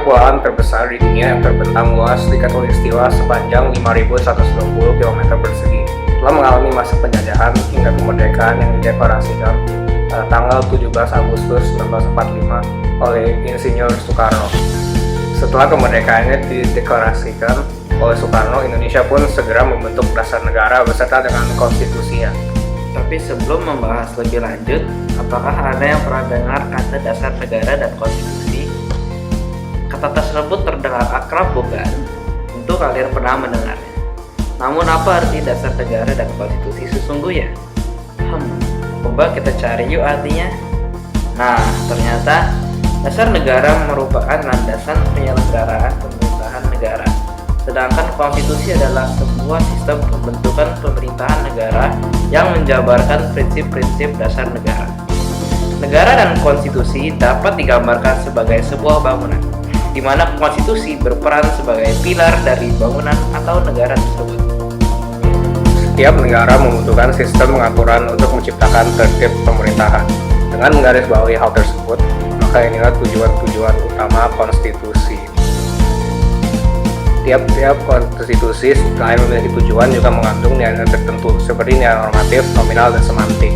kepulauan terbesar di dunia yang terbentang luas di khatulistiwa sepanjang 5.120 km persegi. Telah mengalami masa penjajahan hingga kemerdekaan yang dideklarasikan pada tanggal 17 Agustus 1945 oleh Insinyur Soekarno. Setelah kemerdekaannya dideklarasikan oleh Soekarno, Indonesia pun segera membentuk dasar negara beserta dengan konstitusinya. Tapi sebelum membahas lebih lanjut, apakah Anda yang pernah dengar kata dasar negara dan konstitusi? Kata tersebut terdengar akrab bukan? Tentu kalian pernah mendengarnya. Namun apa arti dasar negara dan konstitusi sesungguhnya? Coba kita cari yuk artinya. Nah, ternyata dasar negara merupakan landasan penyelenggaraan pemerintahan negara. Sedangkan konstitusi adalah sebuah sistem pembentukan pemerintahan negara yang menjabarkan prinsip-prinsip dasar negara. Negara dan konstitusi dapat digambarkan sebagai sebuah bangunan, di mana konstitusi berperan sebagai pilar dari bangunan atau negara tersebut. Setiap negara membutuhkan sistem pengaturan untuk menciptakan tertib pemerintahan. Dengan menggarisbawahi hal tersebut, maka inilah tujuan-tujuan utama konstitusi. Tiap-tiap konstitusi selain memiliki tujuan juga mengandung nilai-nilai tertentu seperti nilai normatif, nominal, dan semantik.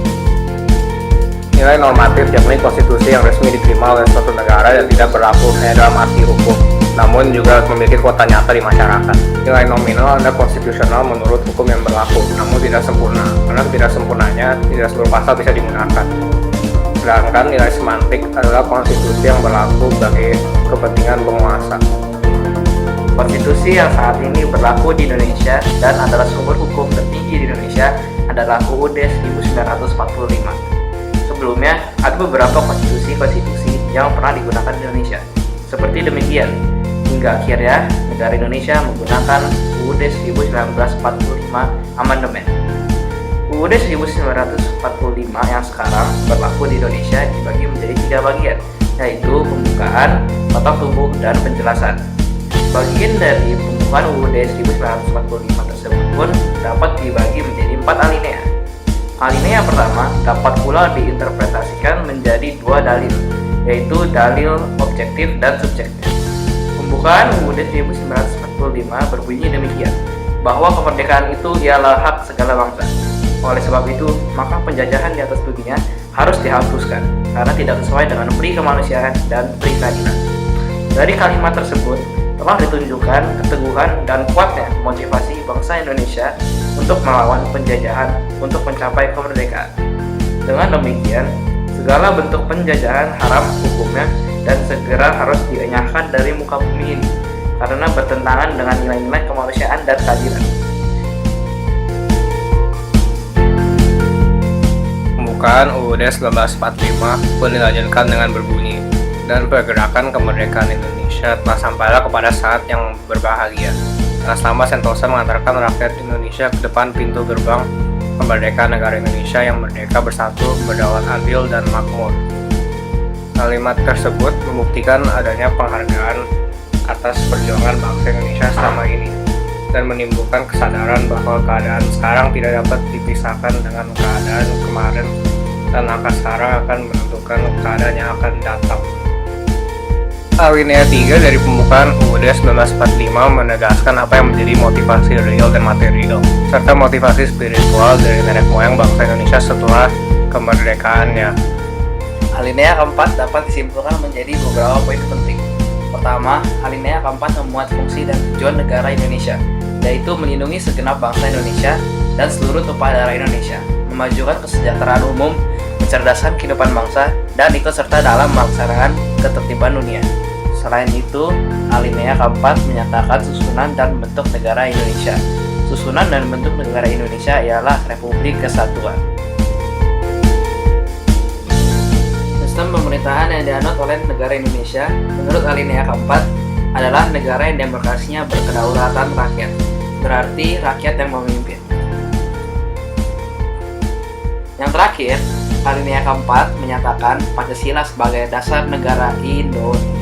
Nilai normatif yakni konstitusi yang resmi diterima oleh suatu negara dan tidak berlaku hanya dalam arti hukum, namun juga memiliki kuota nyata di masyarakat. Nilai nominal adalah konstitusional menurut hukum yang berlaku, namun tidak sempurna, karena tidak sempurnanya tidak seluruh pasal bisa digunakan. Sedangkan nilai semantik adalah konstitusi yang berlaku bagi kepentingan penguasa. Konstitusi yang saat ini berlaku di Indonesia dan adalah sumber hukum tertinggi di Indonesia adalah UUD 1945. Sebelumnya, ada beberapa konstitusi yang pernah digunakan di Indonesia. Seperti demikian, hingga akhirnya negara Indonesia menggunakan UUD 1945 Amandemen. UUD 1945 yang sekarang berlaku di Indonesia dibagi menjadi 3 bagian, yaitu pembukaan, nota tubuh, dan penjelasan. Bagian dari pembukaan UUD 1945 tersebut pun dapat dibagi menjadi 4 alinea. Alinea pertama dapat pula diinterpretasikan menjadi 2 dalil, yaitu dalil objektif dan subjektif. Pembukaan UUD 1945 berbunyi demikian, bahwa kemerdekaan itu ialah hak segala bangsa. Oleh sebab itu, maka penjajahan di atas dunia harus dihapuskan karena tidak sesuai dengan peri kemanusiaan dan peri keadilan. Dari kalimat tersebut telah ditunjukkan keteguhan dan kuatnya motivasi bangsa Indonesia untuk melawan penjajahan untuk mencapai kemerdekaan. Dengan demikian, segala bentuk penjajahan haram hukumnya dan segera harus dienyahkan dari muka bumi ini karena bertentangan dengan nilai-nilai kemanusiaan dan keadilan. Pembukaan UUD 1945 pun dilanjutkan dengan berbunyi, dan pergerakan kemerdekaan Indonesia telah sampailah kepada saat yang berbahagia. Atas nama Sentosa mengantarkan rakyat Indonesia ke depan pintu gerbang kemerdekaan negara Indonesia yang merdeka, bersatu, berdaulat adil, dan makmur. Kalimat tersebut membuktikan adanya penghargaan atas perjuangan bangsa Indonesia selama ini dan menimbulkan kesadaran bahwa keadaan sekarang tidak dapat dipisahkan dengan keadaan kemarin, dan langkah sekarang akan menentukan keadaan yang akan datang. Alinea 3 dari pembukaan UUD 1945 menegaskan apa yang menjadi motivasi real dan material, serta motivasi spiritual dari nenek moyang bangsa Indonesia setelah kemerdekaannya. Alinea keempat dapat disimpulkan menjadi beberapa poin penting. Pertama, alinea keempat memuat fungsi dan tujuan negara Indonesia, yaitu melindungi segenap bangsa Indonesia dan seluruh tumpah darah Indonesia, memajukan kesejahteraan umum, mencerdaskan kehidupan bangsa, dan ikut serta dalam melaksanakan ketertiban dunia. Selain itu, alinea keempat menyatakan susunan dan bentuk negara Indonesia. Susunan dan bentuk negara Indonesia ialah Republik Kesatuan. Sistem pemerintahan yang dianut oleh negara Indonesia menurut alinea keempat adalah negara yang demokrasinya berkedaulatan rakyat, berarti rakyat yang memimpin. Yang terakhir, alinea keempat menyatakan Pancasila sebagai dasar negara Indonesia.